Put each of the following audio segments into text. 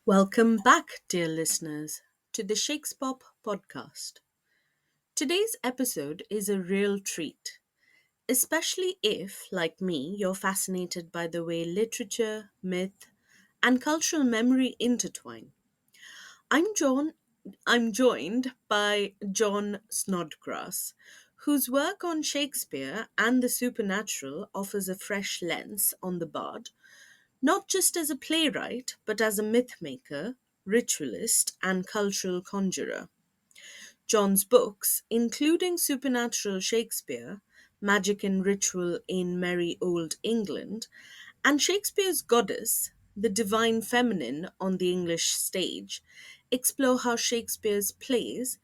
Welcome back, dear listeners, to the Shakespeare podcast. Today's episode is a real treat, especially if, like me, you're fascinated by the way literature, myth, and cultural memory intertwine. I'm John. I'm joined by John Snodgrass, whose work on Shakespeare and the supernatural offers a fresh lens on the bard, not just as a playwright, but as a myth maker, ritualist, and cultural conjurer. John's books, including Supernatural Shakespeare, Magic and Ritual in Merry Old England, and Shakespeare's Goddess, the Divine Feminine on the English stage, explore how Shakespeare's plays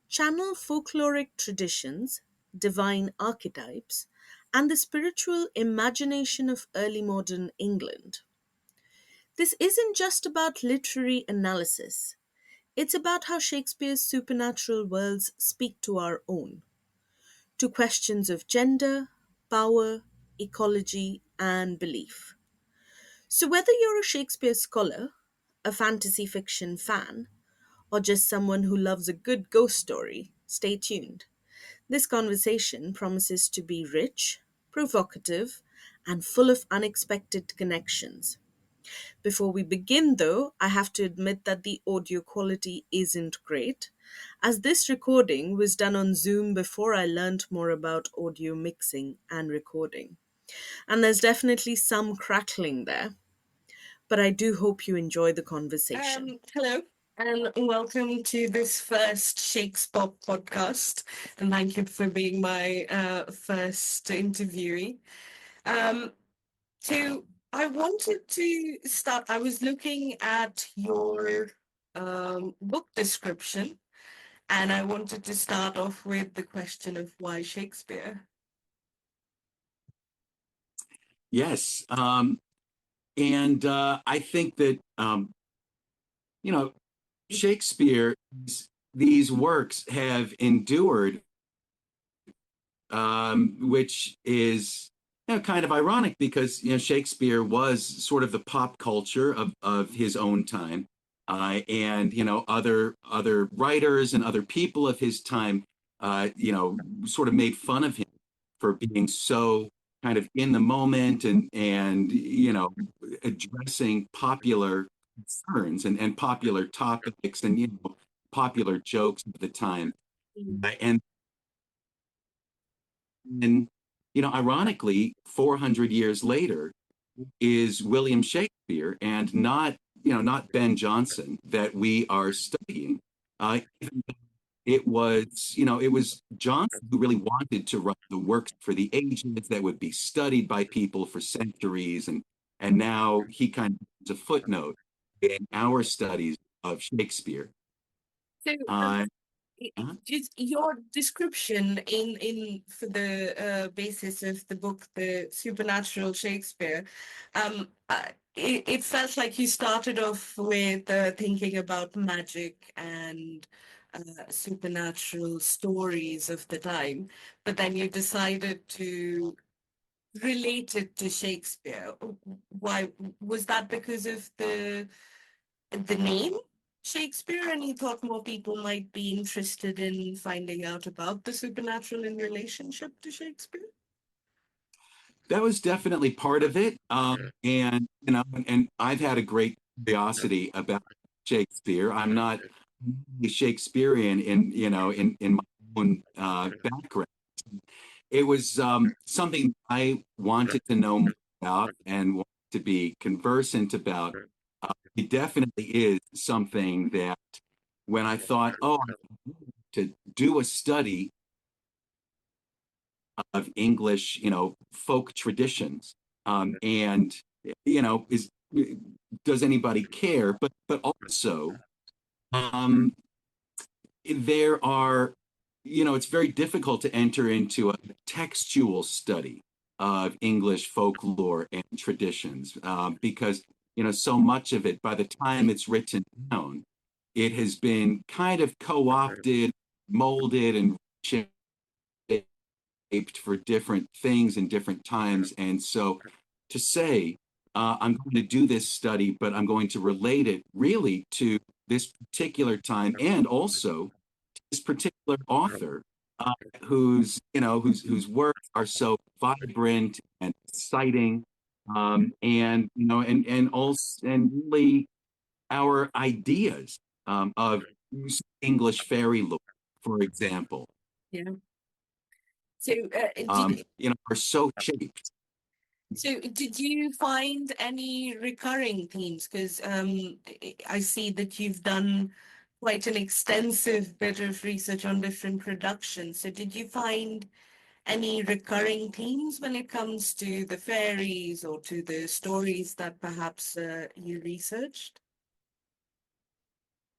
channel folkloric traditions, divine archetypes, and the spiritual imagination of early modern England. This isn't just about literary analysis. It's about how Shakespeare's supernatural worlds speak to our own, to questions of gender, power, ecology, and belief. So, whether you're a Shakespeare scholar, a fantasy fiction fan, or just someone who loves a good ghost story, stay tuned. This conversation promises to be rich, provocative, and full of unexpected connections. Before we begin, though, I have to admit that the audio quality isn't great, as this recording was done on Zoom before I learned more about audio mixing and recording. And there's definitely some crackling there, but I do hope you enjoy the conversation. Hello, and welcome to this first Shakespeare podcast. And thank you for being my first interviewee. Um, so I wanted to start. I was looking at your book description, and I wanted to start off with the question of why Shakespeare. Yes. And I think that, you know, Shakespeare, these works have endured, which is, kind of ironic because, Shakespeare was sort of the pop culture of his own time. And, other writers and other people of his time, sort of made fun of him for being so kind of in the moment and addressing popular concerns and popular topics and popular jokes of the time. And then, ironically, 400 years later is William Shakespeare and not Ben Jonson that we are studying. Even though it was Johnson who really wanted to write the works for the ages that would be studied by people for centuries, and now he kind of is a footnote in our studies of Shakespeare. So, Uh, just your description in for the basis of the book, The Supernatural Shakespeare, it felt like you started off with thinking about magic and supernatural stories of the time, but then you decided to relate it to Shakespeare. Why was that? Because of the name Shakespeare, and he thought more people might be interested in finding out about the supernatural in relationship to Shakespeare? that was definitely part of it. And I've had a great curiosity about Shakespeare. I'm not Shakespearean in my own background. it was something I wanted to know more about and wanted to be conversant about. It definitely is something that when I thought, oh, to do a study of English, folk traditions, and is does anybody care? But also, um, there are, it's very difficult to enter into a textual study of English folklore and traditions because, so much of it, by the time it's written down, it has been kind of co-opted, molded, and shaped for different things in different times. And so to say, I'm going to do this study, but I'm going to relate it really to this particular time and also this particular author whose works are so vibrant and exciting, and and also and really our ideas of English fairy lore, for example, Yeah. So, did are so shaped. So, did you find any recurring themes? Because I see that you've done quite an extensive bit of research on different productions. So, did you find any recurring themes when it comes to the fairies or to the stories that perhaps you researched?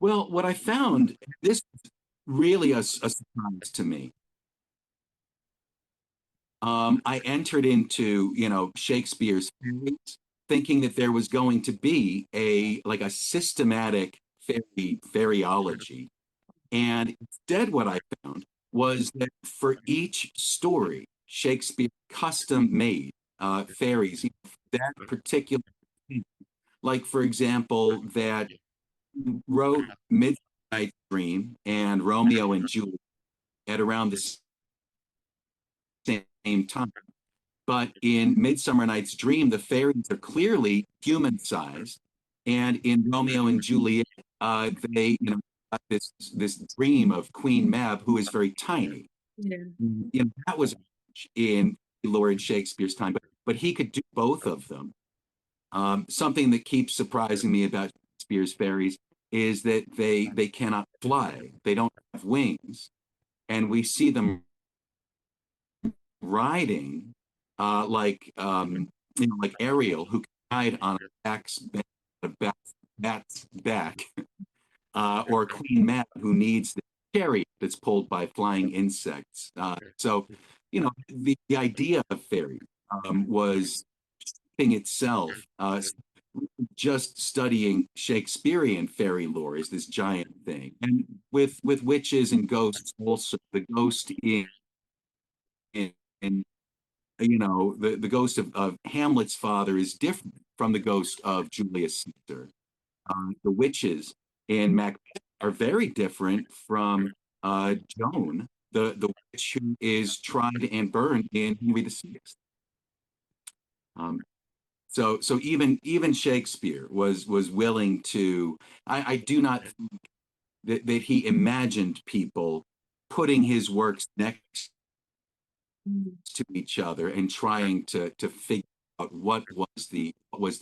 Well, what I found, this was really a surprise to me. I entered into, Shakespeare's fairies, thinking that there was going to be a systematic fairyology. And instead, what I found was that for each story, Shakespeare custom made fairies, that particular thing. Like, for example, that he wrote Midsummer Night's Dream and Romeo and Juliet at around the same time. But in Midsummer Night's Dream, the fairies are clearly human sized, and in Romeo and Juliet, they got this dream of Queen Mab, who is very tiny. Yeah. That was in Lord Shakespeare's time, but he could do both of them. Something that keeps surprising me about Shakespeare's fairies is that they cannot fly; they don't have wings, and we see them riding like Ariel, who can ride on a bat's back, or Queen Mab, who needs the chariot that's pulled by flying insects. So, the idea of fairies was thing itself. Just studying Shakespearean fairy lore is this giant thing, and with witches and ghosts, also the ghost in the ghost of Hamlet's father is different from the ghost of Julius Caesar. The witches in Macbeth are very different from Joan, the witch who is tried and burned in Henry VI. Um, so even Shakespeare was willing to. I do not think that he imagined people putting his works next to each other and trying to figure out what was the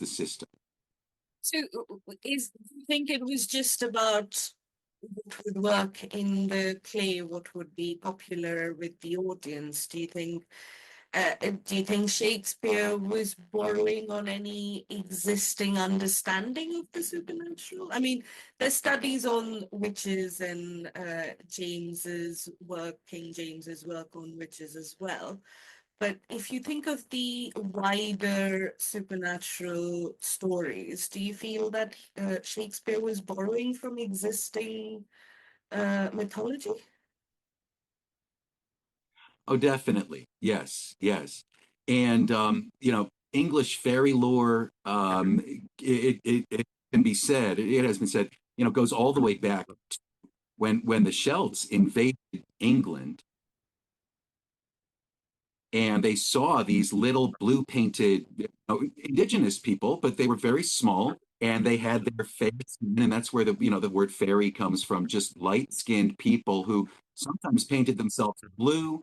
system. So, do you think it was just about what would work in the play, what would be popular with the audience? Do you think Shakespeare was borrowing on any existing understanding of the supernatural? I mean, there's studies on witches and King James's work on witches as well. But if you think of the wider supernatural stories, do you feel that Shakespeare was borrowing from existing mythology? Oh, definitely. Yes, yes. And English fairy lore, it can be said, it has been said, goes all the way back to when the Celts invaded England and they saw these little blue painted indigenous people, but they were very small and they had their fair skin, and that's where the word fairy comes from, just light skinned people who sometimes painted themselves blue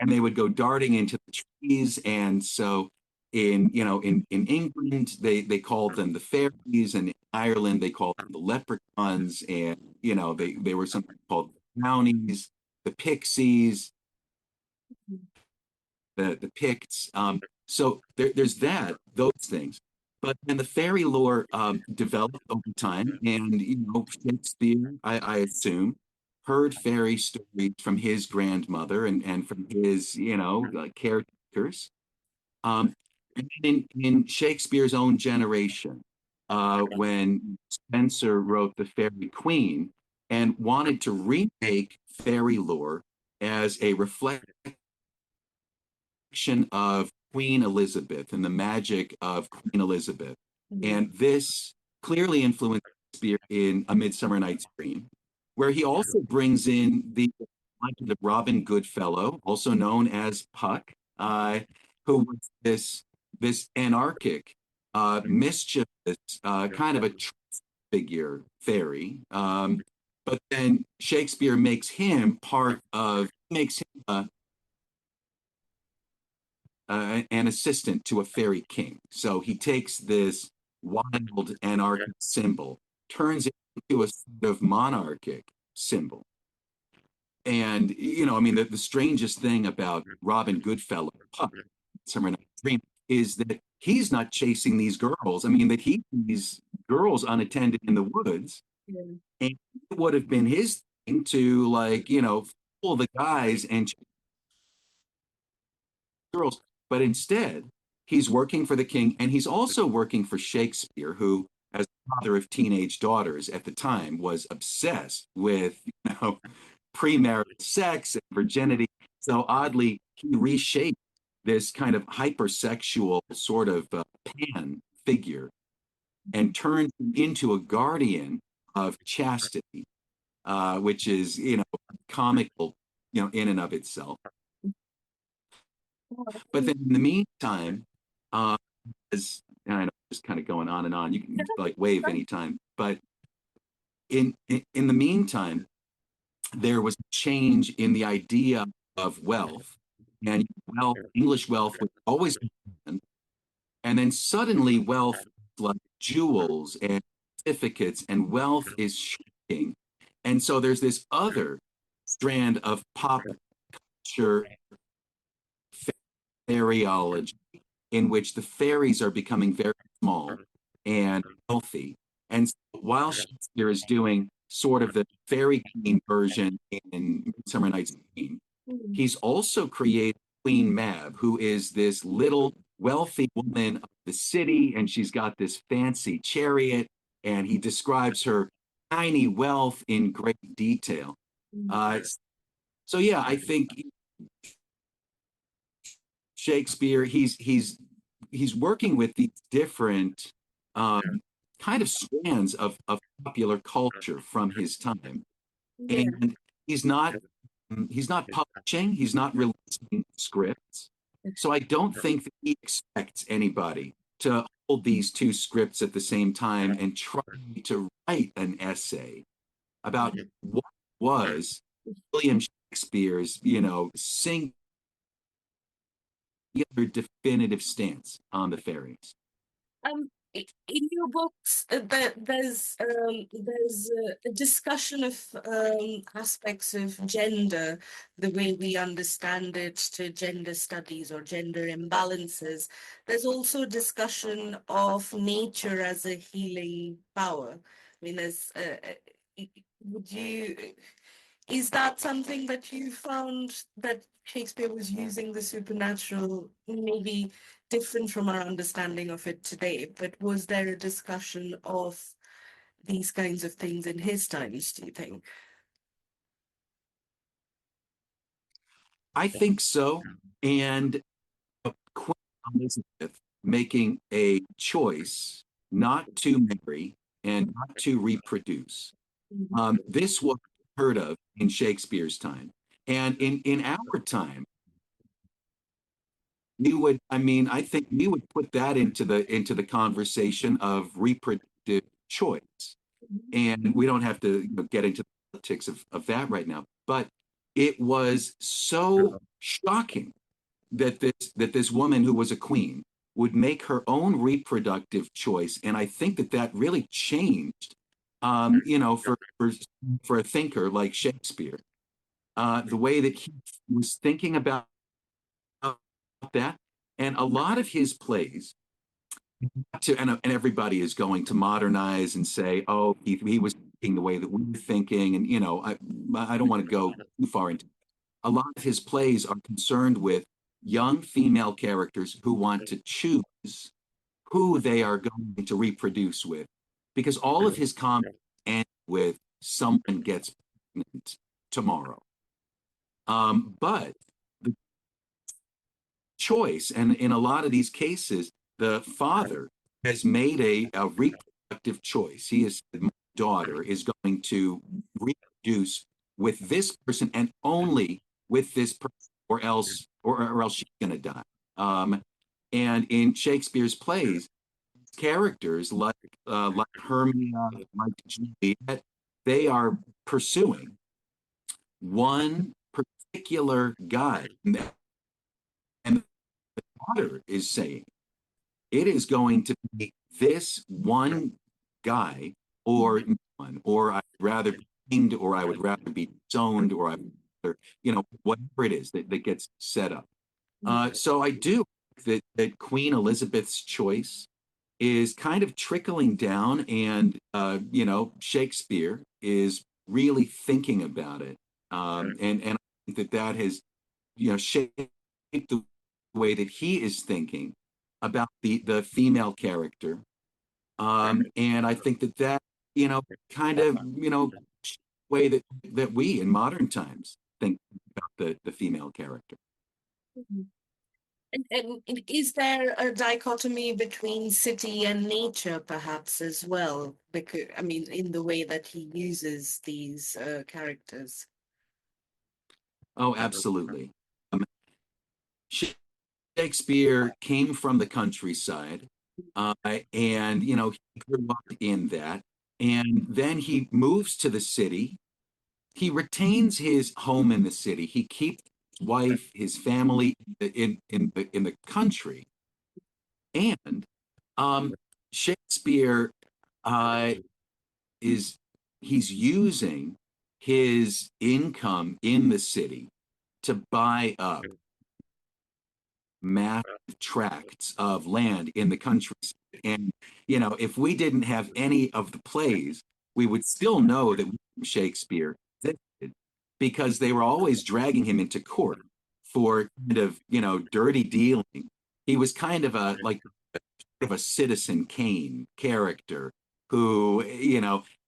and they would go darting into the trees. And so in England, they called them the fairies, and in Ireland, they called them the leprechauns, and, they were something called the brownies, the pixies, the Picts. So there's those things. But then the fairy lore developed over time, and Shakespeare, I assume, heard fairy stories from his grandmother and from his caretakers. And in Shakespeare's own generation, when Spenser wrote The Fairy Queen and wanted to remake fairy lore as a reflection of Queen Elizabeth and the magic of Queen Elizabeth. And this clearly influenced Shakespeare in A Midsummer Night's Dream, where he also brings in the legend of Robin Goodfellow, also known as Puck, who was this anarchic, mischievous, kind of a figure fairy. But then Shakespeare makes him an assistant to a fairy king. So he takes this wild anarchic symbol, turns it into a sort of monarchic symbol. And, I mean, the strangest thing about Robin Goodfellow, Puck, Summer Night's Dream, is that he's not chasing these girls. I mean, that he sees girls unattended in the woods. Yeah. And it would have been his thing to, fool the guys and chase girls. But instead, he's working for the king, and he's also working for Shakespeare, who, as father of teenage daughters at the time, was obsessed with, premarital sex and virginity. So oddly, he reshaped this kind of hypersexual sort of pan figure and turned him into a guardian of chastity, which is, comical, in and of itself. But then in the meantime, as and I know just kind of going on and on, you can wave anytime. But in the meantime, there was a change in the idea of wealth, and English wealth was always, and then suddenly wealth like jewels and certificates, and wealth is shrinking, and so there's this other strand of pop culture fairyology in which the fairies are becoming very small and healthy. And so while Shakespeare is doing sort of the fairy queen version in Midsummer Night's Dream, he's also created Queen Mab, who is this little wealthy woman of the city, and she's got this fancy chariot, and he describes her tiny wealth in great detail. So yeah, I think Shakespeare, he's working with these different kind of strands of popular culture from his time, and he's not publishing, he's not releasing scripts. So I don't think that he expects anybody to hold these two scripts at the same time and try to write an essay about what was William Shakespeare's, singular definitive stance on the fairies. In your books, there's a discussion of aspects of gender, the way we understand it, to gender studies or gender imbalances. There's also a discussion of nature as a healing power. I mean, would you is that something that you found that Shakespeare was using the supernatural, maybe different from our understanding of it today, but was there a discussion of these kinds of things in his times, do you think? I think so. And Queen Elizabeth making a choice not to marry and not to reproduce. This was heard of in Shakespeare's time. And in our time, I think we would put that into the conversation of reproductive choice. And we don't have to get into the politics of that right now. But it was so shocking that this woman who was a queen would make her own reproductive choice. And I think that really changed, for a thinker like Shakespeare, the way that he was thinking about that. And a lot of his plays, and everybody is going to modernize and say, oh, he was thinking the way that we were thinking. And, I don't want to go too far into it. A lot of his plays are concerned with young female characters who want to choose who they are going to reproduce with, because all of his comics end with someone gets pregnant tomorrow. But the choice, and in a lot of these cases, the father has made a reproductive choice. He has said, my daughter is going to reproduce with this person and only with this person, or else she's going to die. And in Shakespeare's plays, characters like Hermia, like Juliet, they are pursuing one particular guy, and the daughter is saying it is going to be this one guy, or one, or I'd rather be hanged, or I would rather be disowned, or whatever it is that gets set up. So I do think that Queen Elizabeth's choice is kind of trickling down, and Shakespeare is really thinking about it, and I think that has shaped the way that he is thinking about the female character, and I think that kind of way that we in modern times think about the female character. Mhm. And is there a dichotomy between city and nature, perhaps, as well? Because, I mean, in the way that he uses these characters. Oh, absolutely. Um, Shakespeare came from the countryside, and he grew up in that, and then he moves to the city. He retains his home in the city. He keeps his wife, his family in the country, and Shakespeare uh, is he's using his income in the city to buy up massive tracts of land in the countryside. And, if we didn't have any of the plays, we would still know that Shakespeare existed, because they were always dragging him into court for kind of, dirty dealing. He was kind of a Citizen Kane character who,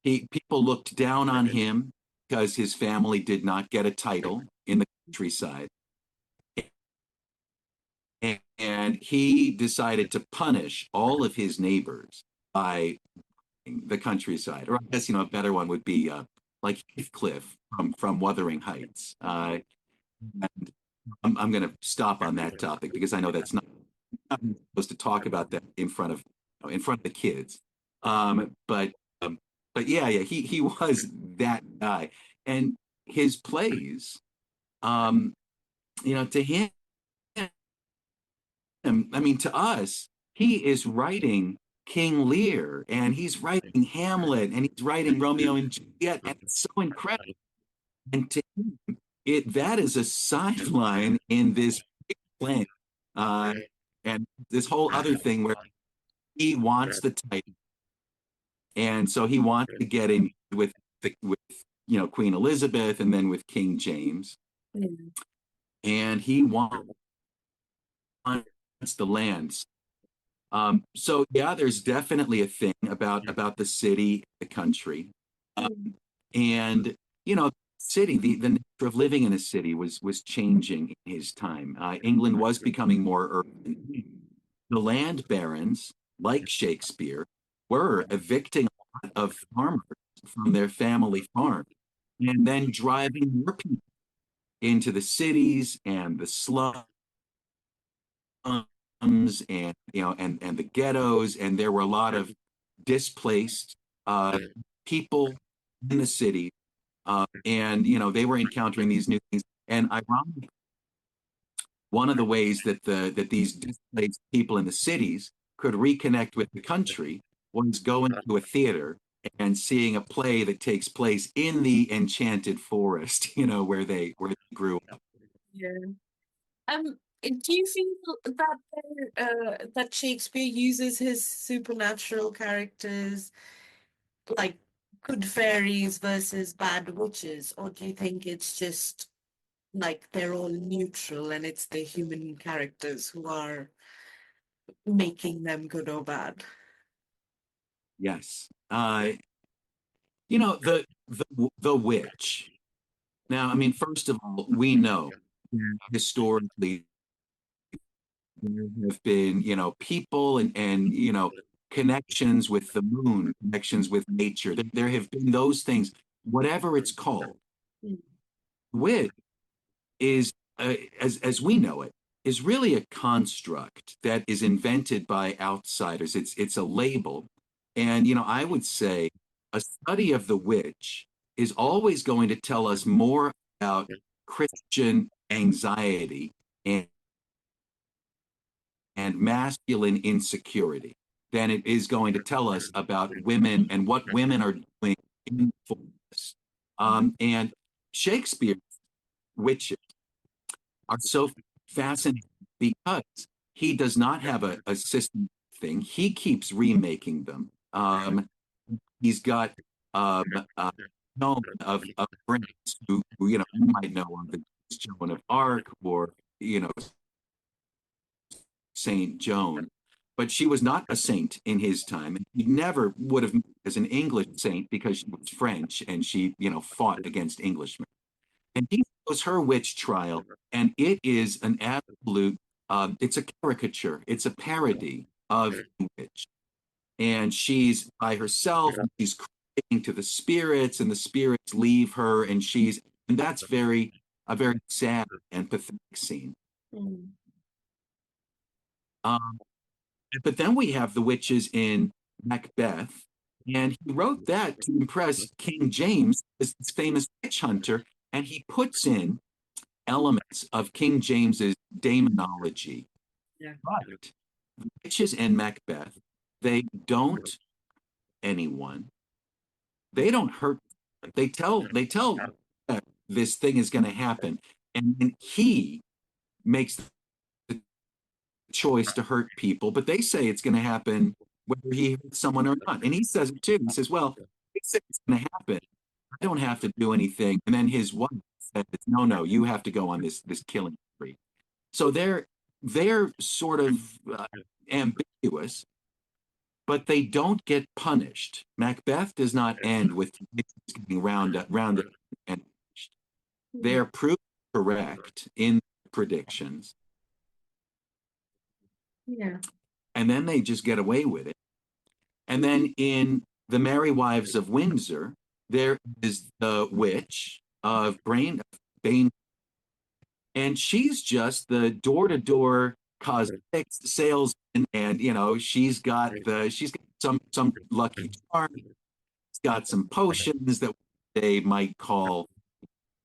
people looked down on him because his family did not get a title in the countryside, and he decided to punish all of his neighbors by the countryside. Or I guess, a better one would be like Heathcliff from Wuthering Heights. And I'm going to stop on that topic because I know that's not I'm supposed to talk about that in front of the kids. But yeah, he was that guy, and his plays, um, to him, I mean, to us, he is writing King Lear, and he's writing Hamlet, and he's writing Romeo and Juliet, and it's so incredible. And to him, that is a sideline in this big plan, uh, and this whole other thing where he wants the title, and so he wants to get in with Queen Elizabeth, and then with King James, Mm. and he wants the lands. So yeah, there's definitely a thing about the city, the country, um, and city. The nature of living in a city was changing in his time. England was becoming more urban. The land barons, like Shakespeare, were evicting a lot of farmers from their family farm, and then driving more people into the cities and the slums, and the ghettos, and there were a lot of displaced people in the city, and they were encountering these new things. And ironically, one of the ways that these displaced people in the cities could reconnect with the country was going to a theater and seeing a play that takes place in the enchanted forest, where they grew up. Yeah. Do you feel that Shakespeare uses his supernatural characters like good fairies versus bad witches, or do you think it's just like they're all neutral and it's the human characters who are making them good or bad? Yes. The witch. Now, I mean, first of all, we know historically there have been, people and connections with the moon, connections with nature. There have been those things, whatever it's called. Mm. Wit is, as we know it, is really a construct that is invented by outsiders. It's a label, and I would say a study of the witch is always going to tell us more about Christian anxiety and masculine insecurity than it is going to tell us about women and what women are doing in fullness. And Shakespeare's witches are so fascinating because he does not have a system thing. He keeps remaking them. He's got um, uh, known of friends who you might know of, the Joan of Arc, or Saint Joan, but she was not a saint in his time. He never would have as an English saint because she was French and she, fought against Englishmen. And he shows her witch trial, and it is an absolute, it's a caricature, it's a parody of the witch. And she's by herself, and she's crying to the spirits, and the spirits leave her, and that's a very sad and pathetic scene. Mm. Um, But then we have the witches in Macbeth, and he wrote that to impress King James, this famous witch hunter, and he puts in elements of King James's demonology. Yeah. But the witches in Macbeth, they don't anyone. They don't hurt. They tell this thing is going to happen, and then he makes the choice to hurt people, but they say it's going to happen whether he hurts someone or not. And he says it too. He says, well, they say it's going to happen. I don't have to do anything. And then his wife says, no, no, you have to go on this killing spree. So they're sort of ambiguous, but they don't get punished. Macbeth does not end with getting rounded and punished. They're proved correct in predictions, Yeah. and then they just get away with it. And then in The Merry Wives of Windsor, there is the witch of Bane, and she's just the door-to-door cosmetics salesman, and she's got some lucky charm. She's got some potions that they might call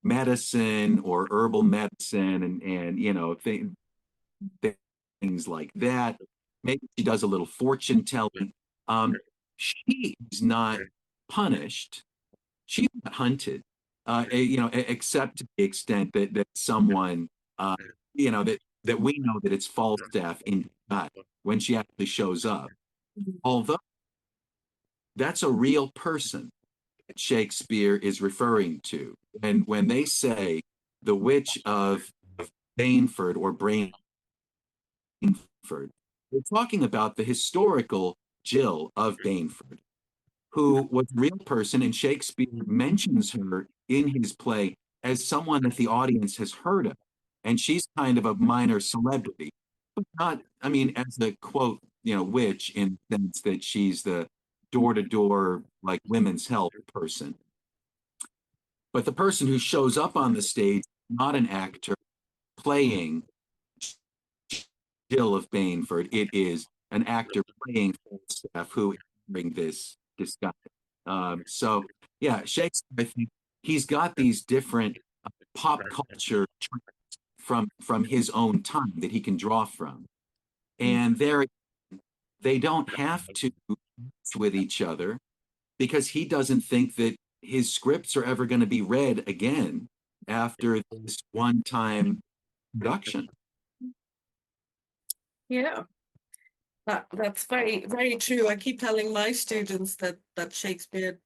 medicine or herbal medicine, and things like that. Maybe she does a little fortune telling. She is not punished. She's not hunted, except to the extent that someone, that we know that it's Falstaff in God when she actually shows up. Although that's a real person that Shakespeare is referring to. And when they say the witch of Baneford or Brainford, we're talking about the historical Jill of Baneford, who was a real person, and Shakespeare mentions her in his play as someone that the audience has heard of. And she's kind of a minor celebrity, but not, I mean, as the quote, witch, in the sense that she's the door to door, like women's health person. But the person who shows up on the stage, not an actor playing Jill of Baneford, it is an actor playing Falstaff who is wearing this disguise. So yeah, Shakespeare, I think he's got these different pop culture from his own time that he can draw from. And there they don't have to with each other because he doesn't think that his scripts are ever going to be read again after this one-time production. Yeah, that's very, very true. I keep telling my students that Shakespeare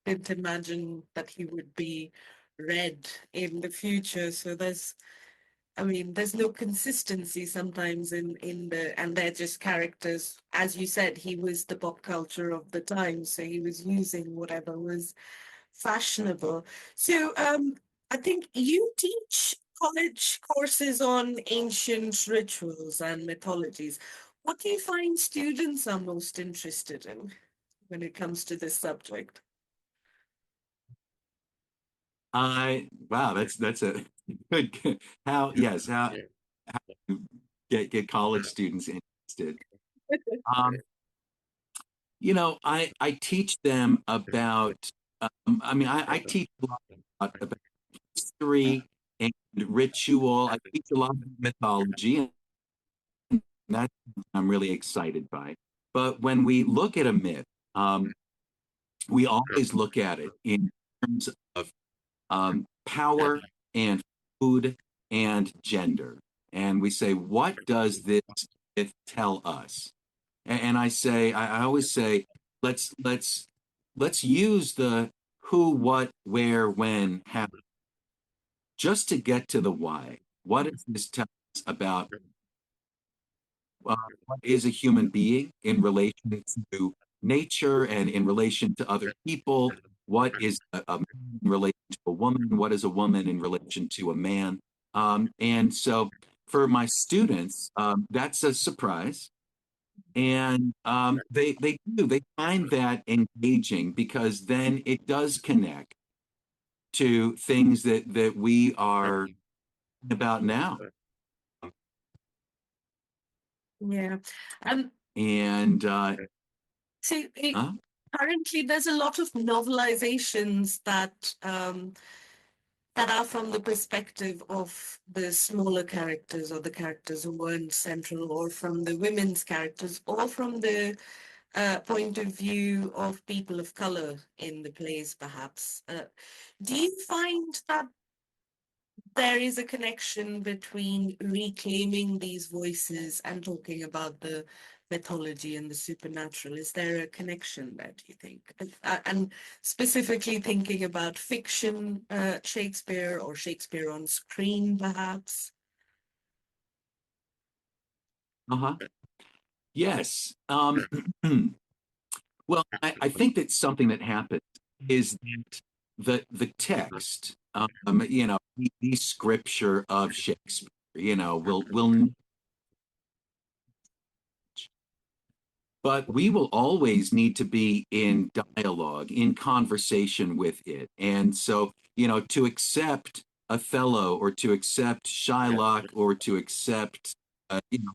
didn't imagine that he would be read in the future. So there's no consistency sometimes in the, and they're just characters. As you said, he was the pop culture of the time, so he was using whatever was fashionable. So I think you teach college courses on ancient rituals and mythologies. What do you find students are most interested in when it comes to this subject? Wow, that's a good how yes how to get college students interested. Um, I teach them about. I teach a lot about history and ritual. I teach a lot of mythology, and that's what I'm really excited by. But when we look at a myth, we always look at it in terms of power and food and gender. And we say, what does this myth tell us? And I always say, let's use the who, what, where, when, how, just to get to the why. What does this tell us about what is a human being in relation to nature and in relation to other people? What is a man in relation to a woman? What is a woman in relation to a man? And so for my students, that's a surprise. And they find that engaging because then it does connect to things that we are about now. Yeah. Um, And so uh, currently there's a lot of novelizations that are from the perspective of the smaller characters or the characters who weren't central, or from the women's characters, or from the point of view of people of color in the plays, perhaps. Do you find that there is a connection between reclaiming these voices and talking about the mythology and the supernatural? Is there a connection there, do you think? And specifically thinking about fiction, Shakespeare, or Shakespeare on screen, perhaps? uh-huh. Yes. Well, I think that something that happens is that the text, the scripture of Shakespeare, will, but we will always need to be in dialogue, in conversation with it. And so, to accept Othello or to accept Shylock or to accept,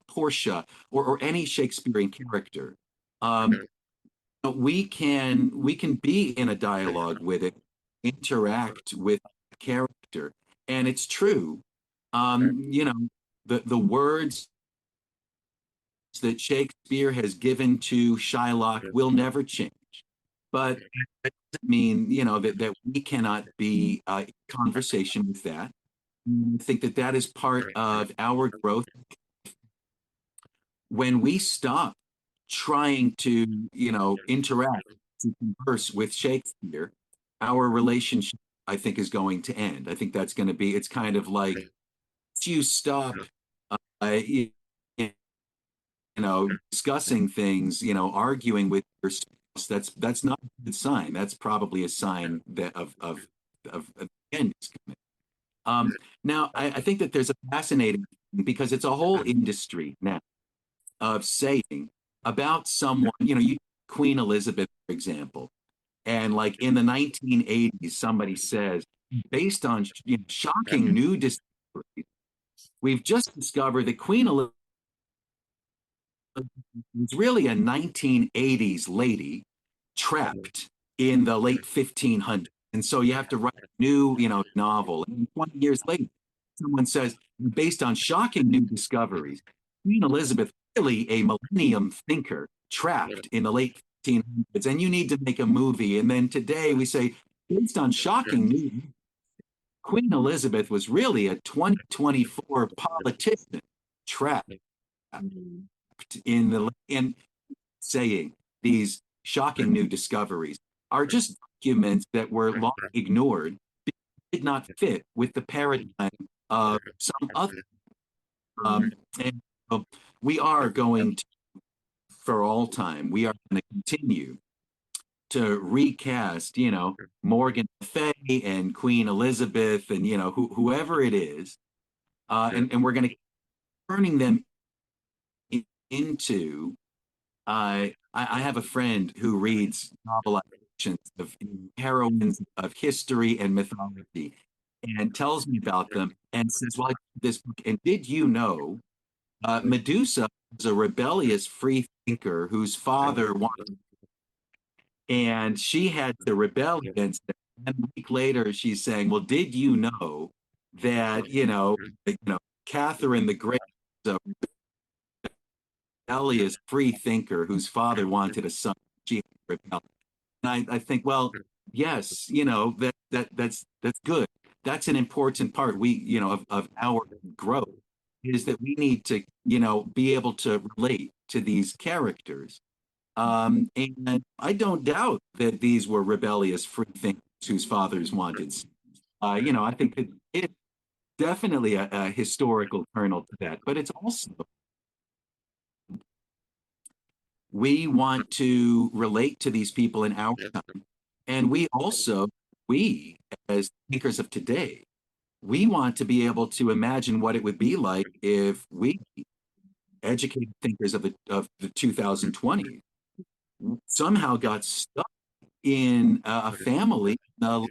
Portia or any Shakespearean character, we can be in a dialogue with it, interact with the character, and it's true. The words that Shakespeare has given to Shylock will never change. But that doesn't mean, that we cannot be in conversation with that. I think that is part of our growth. When we stop trying to, interact, to converse with Shakespeare, our relationship, I think, is going to end. I think that's going to be, it's kind of like if you stop, you discussing things, arguing with your spouse, that's not a good sign. That's probably a sign that of the end is coming. Now, I think that there's a fascinating because it's a whole industry now of saying about someone, Queen Elizabeth, for example, and like in the 1980s, somebody says, based on shocking new discoveries, we've just discovered that Queen Elizabeth was really a 1980s lady trapped in the late 1500s. And so you have to write a new, novel. And 20 years later, someone says, based on shocking new discoveries. Queen Elizabeth, really a millennium thinker, trapped in the late 1500s, and you need to make a movie. And then today we say, based on shocking new, Queen Elizabeth was really a 2024 politician trapped Mm. in the in saying these shocking new discoveries are just documents that were long ignored, did not fit with the paradigm of some other. And so we are going to, for all time, we are going to continue to recast, Morgan Le Fay and Queen Elizabeth and, whoever it is. And we're going to turning them into I have a friend who reads novelizations of heroines of history and mythology and tells me about them and says, well, I read this book. And did you know Medusa was a rebellious free thinker whose father wanted, and she had to rebel against it. And a week later, she's saying, well, did you know that, Catherine the Great was a rebellious free thinker whose father wanted a son? She rebelled. And I think, well, yes, that's good. That's an important part of our growth is that we need to, be able to relate to these characters. And I don't doubt that these were rebellious free thinkers whose fathers wanted. I think that it's definitely a historical kernel to that, but it's also we want to relate to these people in our time. And we as thinkers of today, we want to be able to imagine what it would be like if we, educated thinkers of the 2020s, somehow got stuck in a family in the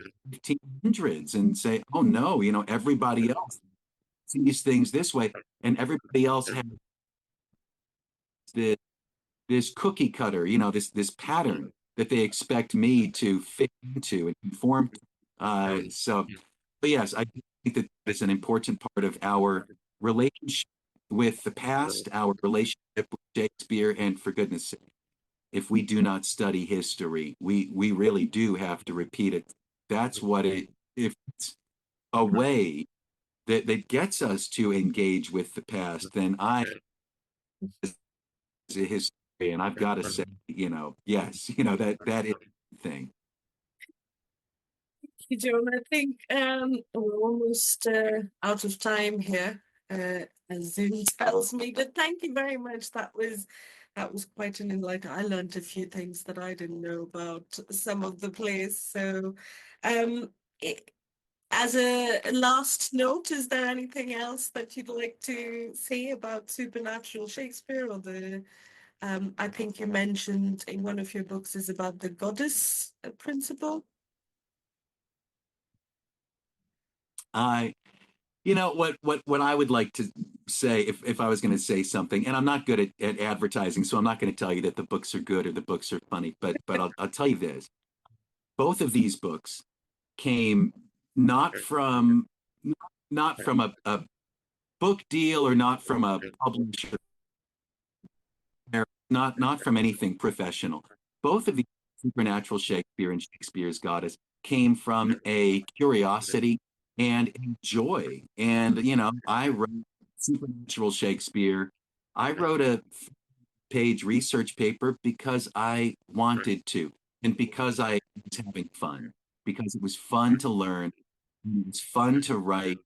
1500s and say, oh no, everybody else sees things this way, and everybody else has this cookie cutter, this pattern that they expect me to fit into and conform to. But yes, I think that it's an important part of our relationship with the past, our relationship with Shakespeare, and for goodness sake, if we do not study history, we really do have to repeat it. That's what if it's a way that gets us to engage with the past, then I, as a historian, I've got to say, yes, that is the thing. You, Joan. I think we're almost out of time here, as Zoom tells me. But thank you very much. That was quite an enlightening. I learned a few things that I didn't know about some of the plays. So, um, it, as a last note, is there anything else that you'd like to say about supernatural Shakespeare or the? I think you mentioned in one of your books is about the goddess principle. I what I would like to say if I was going to say something, and I'm not good at advertising, so I'm not going to tell you that the books are good or the books are funny, but I'll tell you this: both of these books came not from not from a book deal or not from a publisher, not from anything professional. Both of these, Supernatural Shakespeare and Shakespeare's Goddess, came from a curiosity and a joy. And I wrote Supernatural Shakespeare. I wrote a page research paper because I wanted to, and because I was having fun, because it was fun to learn, it was fun to write,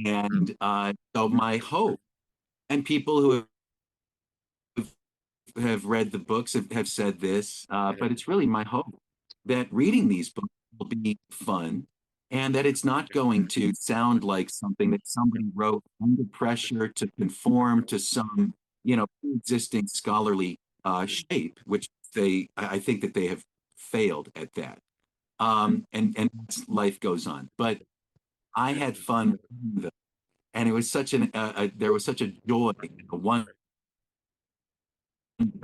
and so my hope, and people who have read the books have said this, but it's really my hope that reading these books will be fun and that it's not going to sound like something that somebody wrote under pressure to conform to some, existing scholarly shape, which I think that they have failed at that. And life goes on. But I had fun, and it was there was such a joy, a wonder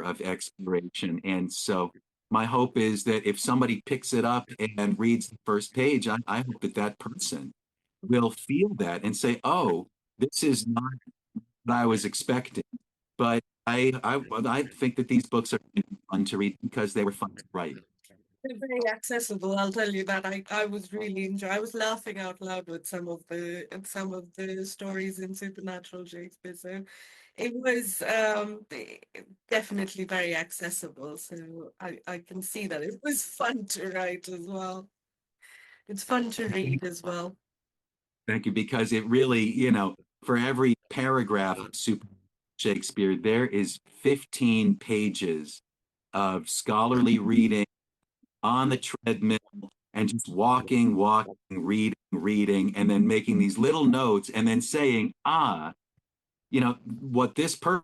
of exploration. And so my hope is that if somebody picks it up and reads the first page, I hope that that person will feel that and say, oh, this is not what I was expecting. But I think that these books are fun to read because they were fun to write. They're very accessible, I'll tell you that. I was really enjoying. I was laughing out loud with some of the stories in Supernatural Shakespeare. So it was definitely very accessible. So I can see that it was fun to write as well. It's fun to read as well. Thank you, because it really, for every paragraph of Super Shakespeare, there is 15 pages of scholarly reading on the treadmill and just walking, reading, and then making these little notes and then saying, what this person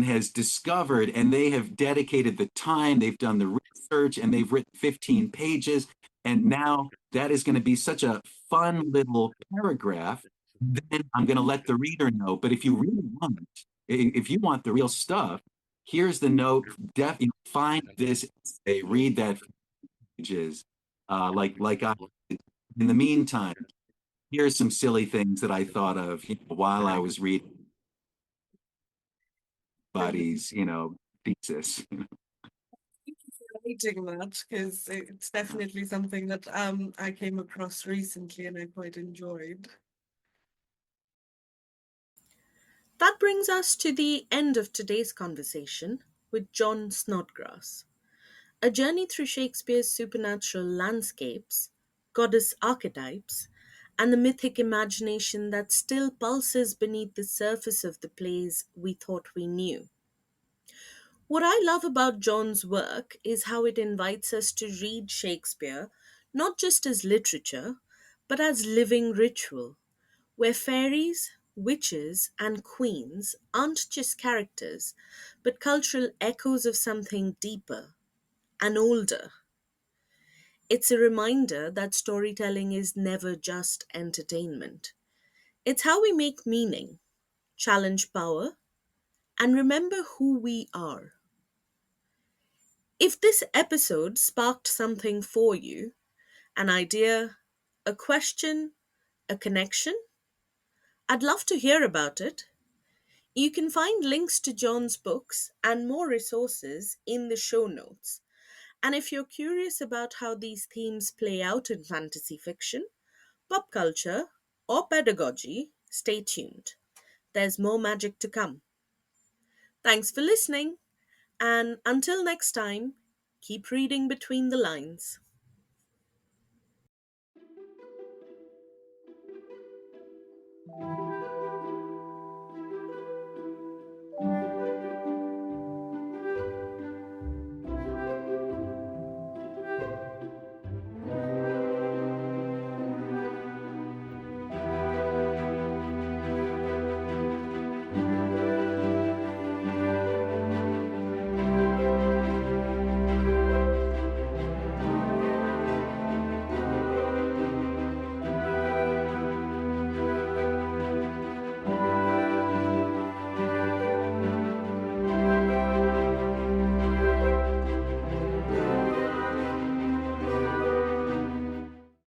has discovered, and they have dedicated the time, they've done the research, and they've written 15 pages. And now that is going to be such a fun little paragraph. Then I'm going to let the reader know. But if you want the real stuff, here's the note. Definitely find this essay, read that pages. Like I, in the meantime, here's some silly things that I thought of while I was reading Buddy's, thesis. Reading that because it's definitely something that I came across recently and I quite enjoyed. That brings us to the end of today's conversation with John Snodgrass. A journey through Shakespeare's supernatural landscapes, goddess archetypes, and the mythic imagination that still pulses beneath the surface of the plays we thought we knew. What I love about John's work is how it invites us to read Shakespeare not just as literature, but as living ritual, where fairies, witches, and queens aren't just characters, but cultural echoes of something deeper and older. It's a reminder that storytelling is never just entertainment. It's how we make meaning, challenge power, and remember who we are. If this episode sparked something for you, an idea, a question, a connection, I'd love to hear about it. You can find links to John's books and more resources in the show notes. And if you're curious about how these themes play out in fantasy fiction, pop culture, or pedagogy, stay tuned. There's more magic to come. Thanks for listening, and until next time, keep reading between the lines.